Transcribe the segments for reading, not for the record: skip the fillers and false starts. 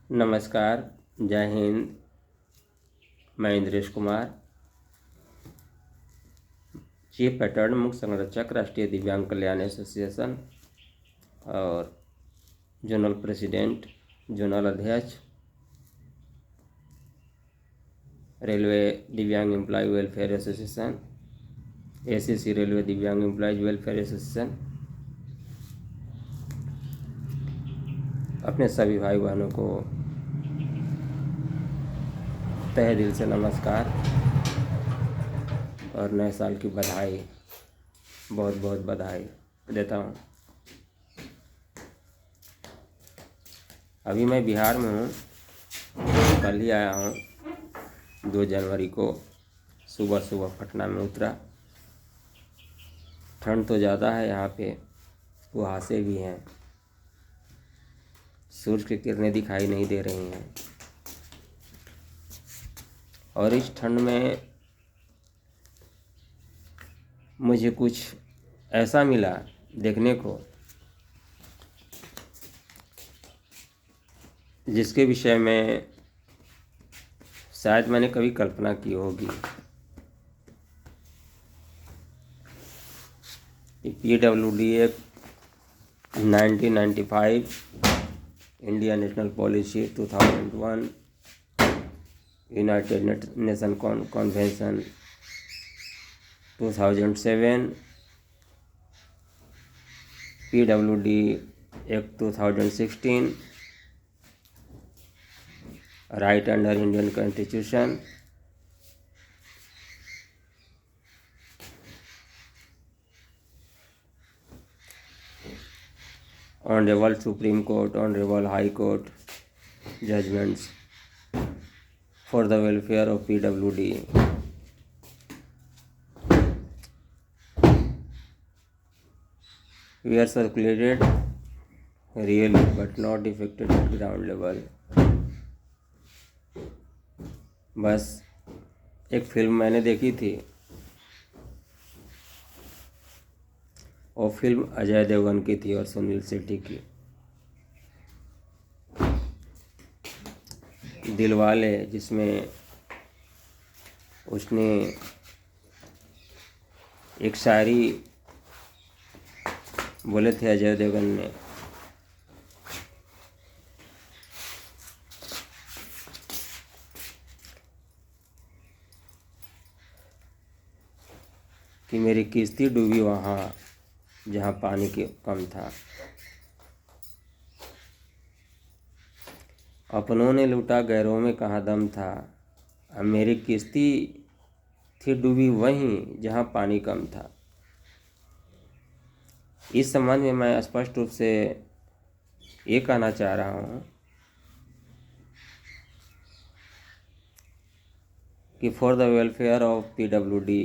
नमस्कार। जय हिंद। मैं इंद्रेश कुमार, चीफ पैटर्न मुख्य संरक्षक, राष्ट्रीय दिव्यांग कल्याण एसोसिएशन और जोनल प्रेसिडेंट, जोनल अध्यक्ष, रेलवे दिव्यांग employ welfare association, ACC railway दिव्यांग एम्प्लॉयज वेलफेयर एसोसिएशन। अपने सभी भाई बहनों को तहे दिल से नमस्कार और नए साल की बधाई, बहुत बहुत बधाई देता हूँ। अभी मैं बिहार में हूँ, कल ही आया हूँ। 2 जनवरी को सुबह सुबह पटना में उतरा। ठंड तो ज़्यादा है यहाँ पे, कुहासे भी हैं, सूरज की किरणें दिखाई नहीं दे रही हैं। और इस ठंड में मुझे कुछ ऐसा मिला देखने को जिसके विषय में शायद मैंने कभी कल्पना की होगी। PWD act 1995, India national policy 2001, United Nation convention 2007, PWD act 2016, right under Indian constitution, honourable supreme court, honourable high court judgments for the welfare of PWD. We are circulated really but not affected at ground level. बस एक film मैंने देखी थी, वो film Ajay Devgan की थी और सुनील शेट्टी की, दिलवाले, जिसमें उसने एक शायरी बोले थे अजय देवगन ने, कि मेरी किश्ती डूबी वहाँ जहाँ पानी की कम था, अपनों ने लूटा गैरों में कहाँ दम था, अब मेरी किश्ती थी डूबी वहीं जहाँ पानी कम था। इस संबंध में मैं स्पष्ट रूप से ये कहना चाह रहा हूँ कि for the welfare of PWD,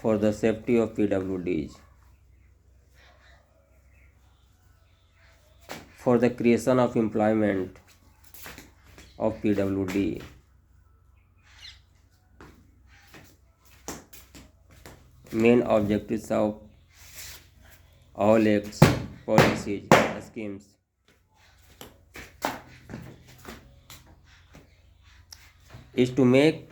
for the safety of PWDs, for the creation of employment of PWD, main objectives of all acts, policies, schemes is to make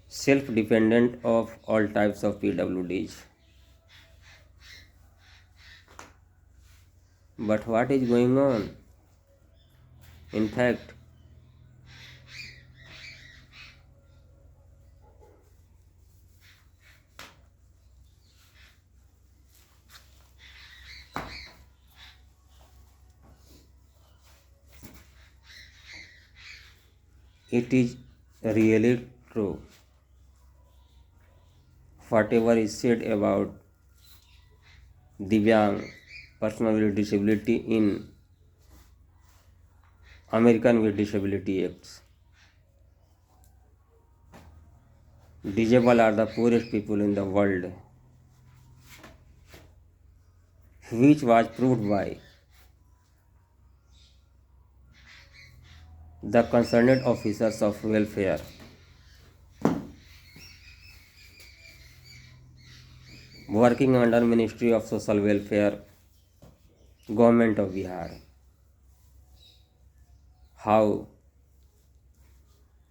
self-dependent of all types of PWDs. But what is going on? In fact, it is really true. Whatever is said about Divyang, person with disability, in American with Disability Acts. Disabled are the poorest people in the world, which was proved by the concerned officers of welfare. Working under Ministry of Social Welfare, Government of Bihar. How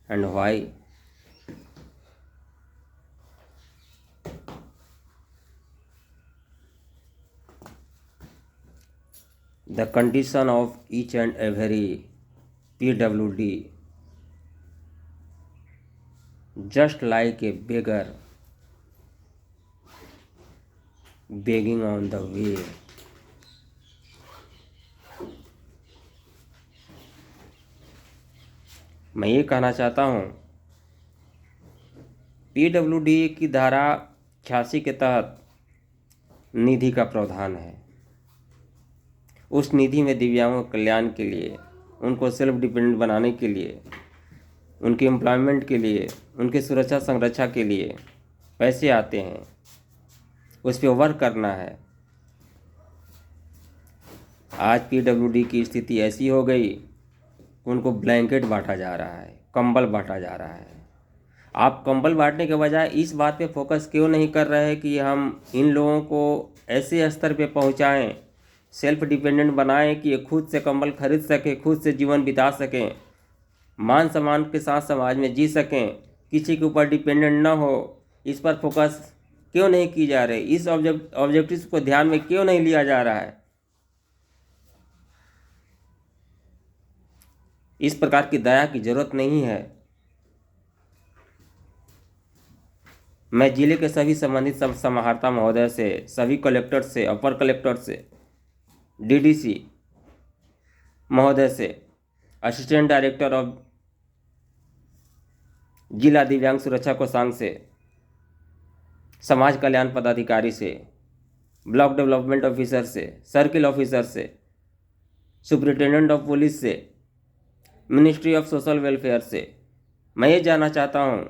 and why? The condition of each and every PWD, just like a beggar begging on the way. मैं ये कहना चाहता हूँ, PWD की धारा 86 के तहत निधि का प्रावधान है। उस निधि में दिव्यांगों के कल्याण के लिए, उनको सेल्फ डिपेंडेंट बनाने के लिए, उनके एम्प्लॉयमेंट के लिए, उनकी सुरक्षा संरक्षा के लिए पैसे आते हैं। उस पर वर्क करना है। आज PWD की स्थिति ऐसी हो गई, उनको ब्लैंकेट बांटा जा रहा है, कंबल बांटा जा रहा है। आप कंबल बांटने के बजाय इस बात पे फोकस क्यों नहीं कर रहे हैं कि हम इन लोगों को ऐसे स्तर पे पहुंचाएं, सेल्फ डिपेंडेंट बनाएं कि ये खुद से कंबल खरीद सकें, खुद से जीवन बिता सकें, मान सम्मान के साथ समाज में जी सकें, किसी के ऊपर डिपेंडेंट ना हो। इस पर फोकस क्यों नहीं की जा रही? इस ऑब्जेक्टिव्स को ध्यान में क्यों नहीं लिया जा रहा है? इस प्रकार की दया की जरूरत नहीं है। मैं जिले के सभी संबंधित सब समाहर्ता महोदय से, सभी कलेक्टर से, अपर कलेक्टर से, DDC महोदय से, असिस्टेंट डायरेक्टर ऑफ जिला दिव्यांग सुरक्षा कोषांग से, समाज कल्याण पदाधिकारी से, ब्लॉक डेवलपमेंट ऑफिसर से, सर्किल ऑफिसर से, सुपरिटेंडेंट ऑफ पुलिस से, मिनिस्ट्री ऑफ सोशल वेलफेयर से मैं ये जानना चाहता हूँ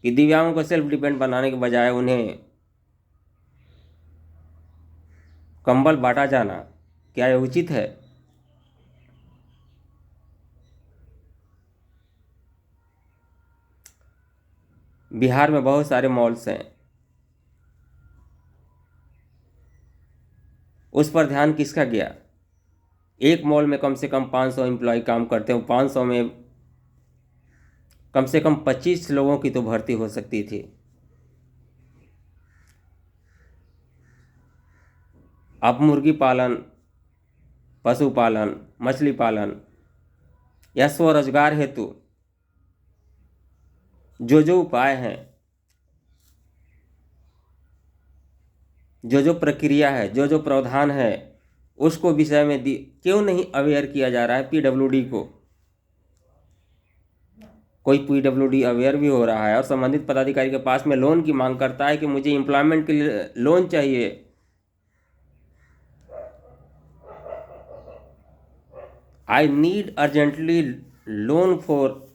कि दिव्यांगों को सेल्फ डिपेंड बनाने के बजाय उन्हें कंबल बांटा जाना क्या यह उचित है? बिहार में बहुत सारे मॉल्स हैं, उस पर ध्यान किसका गया? एक मॉल में कम से कम 500 एम्प्लॉय काम करते हैं। 500 में कम से कम 25 लोगों की तो भर्ती हो सकती थी। आप मुर्गी पालन, पशुपालन, मछली पालन या स्वरोजगार हेतु जो उपाय हैं, जो प्रक्रिया है, जो प्रावधान है, उसको विषय में क्यों नहीं अवेयर किया जा रहा है PWD को? कोई PWD अवेयर भी हो रहा है और संबंधित पदाधिकारी के पास में लोन की मांग करता है कि मुझे एम्प्लॉयमेंट के लिए लोन चाहिए। I need urgently loan for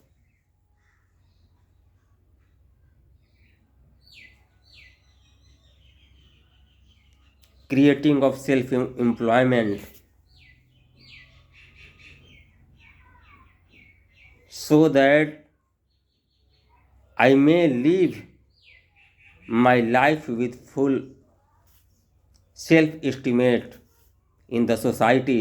creating of self employment so that I may live my life with full self estimate in the society.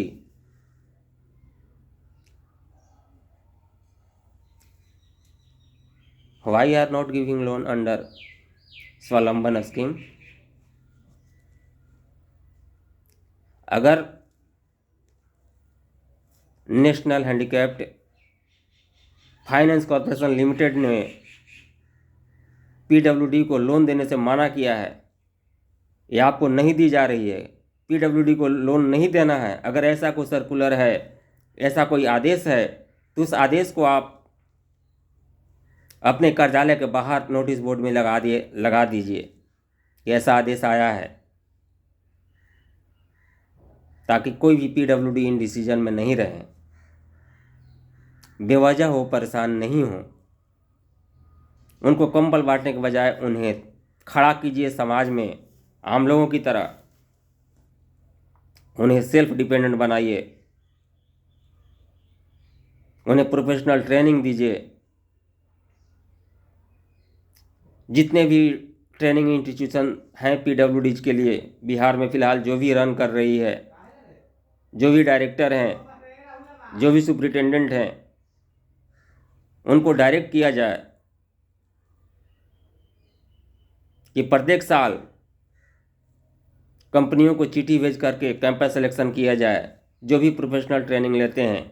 Why are not giving loan under स्वावलंबन scheme? अगर national handicapped finance corporation limited ने PWD को loan देने से मना किया है या आपको नहीं दी जा रही है, PWD को लोन नहीं देना है, अगर ऐसा कोई सर्कुलर है, ऐसा कोई आदेश है, तो उस आदेश को आप अपने कार्यालय के बाहर नोटिस बोर्ड में लगा दीजिए कि ऐसा आदेश आया है, ताकि कोई भी PWD इन डिसीजन में नहीं रहे, बेवजह हो परेशान नहीं हो। उनको कंबल बांटने के बजाय उन्हें खड़ा कीजिए समाज में आम लोगों की तरह, उन्हें सेल्फ डिपेंडेंट बनाइए, उन्हें प्रोफेशनल ट्रेनिंग दीजिए। जितने भी ट्रेनिंग इंस्टीट्यूशन हैं पीडब्ल्यूडीज के लिए बिहार में फ़िलहाल जो भी रन कर रही है, जो भी डायरेक्टर हैं, जो भी सुपरिटेंडेंट हैं, उनको डायरेक्ट किया जाए कि प्रत्येक साल कंपनियों को चिट्ठी भेज करके कैंपस सिलेक्शन किया जाए जो भी प्रोफेशनल ट्रेनिंग लेते हैं।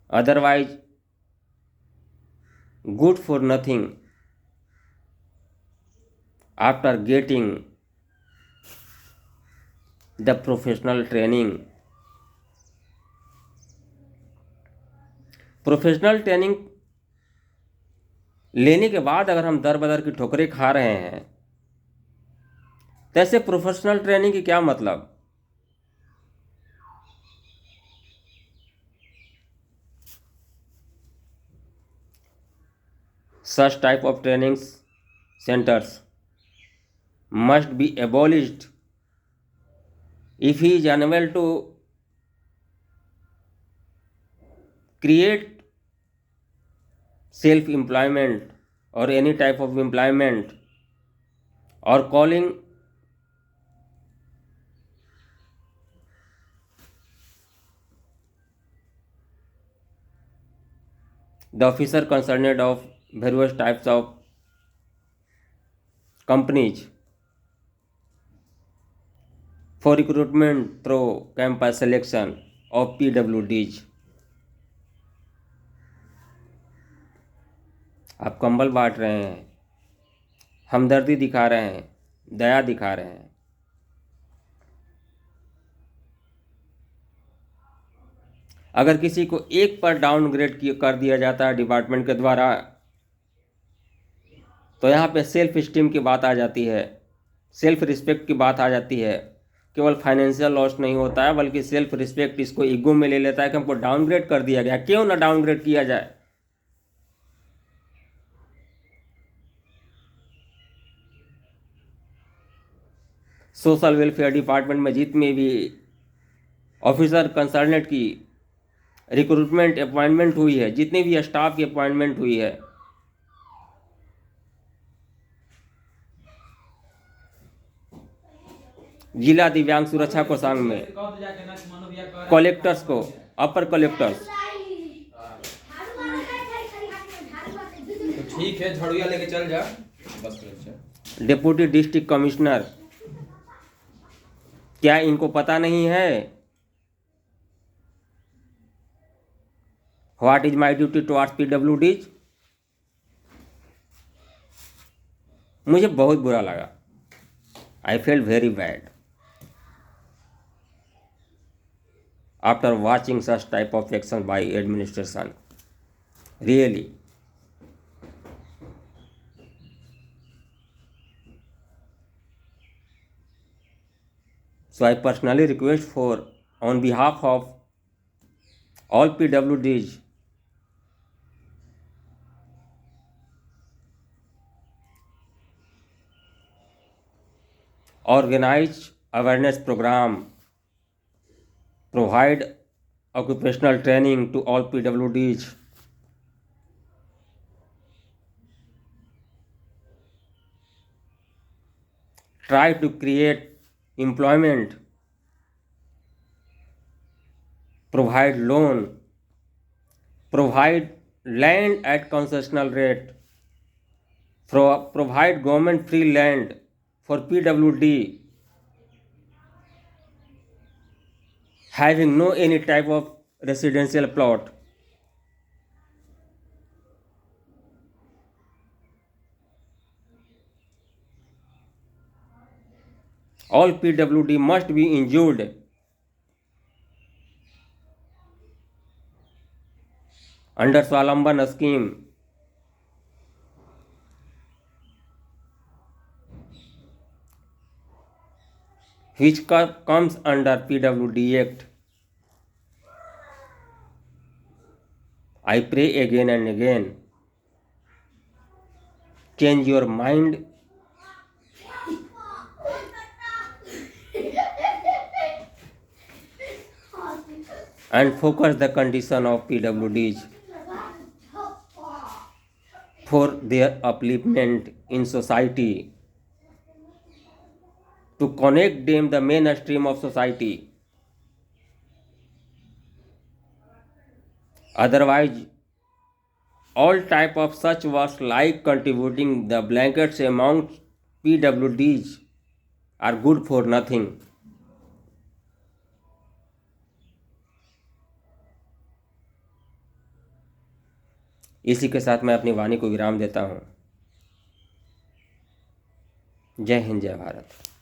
Otherwise good for nothing after getting the professional training. Professional training लेने के बाद अगर हम दर बदर की ठोकरें खा रहे हैं तो ऐसे प्रोफेशनल ट्रेनिंग की क्या मतलब? Such type of training centers must be abolished if he is unable to create self-employment or any type of employment or calling the officer concerned of various types of companies for recruitment through campus selection of PWDs. आप कंबल बांट रहे हैं, हमदर्दी दिखा रहे हैं, दया दिखा रहे हैं। अगर किसी को एक पर डाउनग्रेड कर दिया जाता है डिपार्टमेंट के द्वारा तो यहाँ पे सेल्फ स्टीम की बात आ जाती है, सेल्फ रिस्पेक्ट की बात आ जाती है। केवल फाइनेंशियल लॉस नहीं होता है बल्कि सेल्फ रिस्पेक्ट इसको ईगो में ले लेता है कि हमको डाउनग्रेड कर दिया गया, क्यों ना डाउनग्रेड किया जाए। सोशल वेलफेयर डिपार्टमेंट में जितने भी ऑफिसर कंसर्नेट की रिक्रूटमेंट अपॉइंटमेंट हुई है, जितने भी स्टाफ की अपॉइंटमेंट हुई है, जिला दिव्यांग सुरक्षा कोषांग में कलेक्टर्स को, अपर कलेक्टर्स, तो ठीक है, झड़ुआ लेके चल जा बस। डिप्टी डिस्ट्रिक्ट कमिश्नर, क्या इनको पता नहीं है what is my duty towards PWDs? मुझे बहुत बुरा लगा, I felt very bad after watching such type of action by administration. Really. So I personally request for, on behalf of all PWDs, organize awareness program, provide occupational training to all PWDs, try to create employment, provide loan, provide land at concessional rate, provide government free land for PWD having no any type of residential plot. All PWD must be insured under Swalamban scheme, which comes under PWD Act. I pray again and again, change your mind and focus the condition of PWDs. for their upliftment in society, to connect them the mainstream of society. Otherwise, all type of such works like contributing the blankets among PWDs are good for nothing. इसी के साथ मैं अपनी वाणी को विराम देता हूँ। जय हिंद, जय भारत।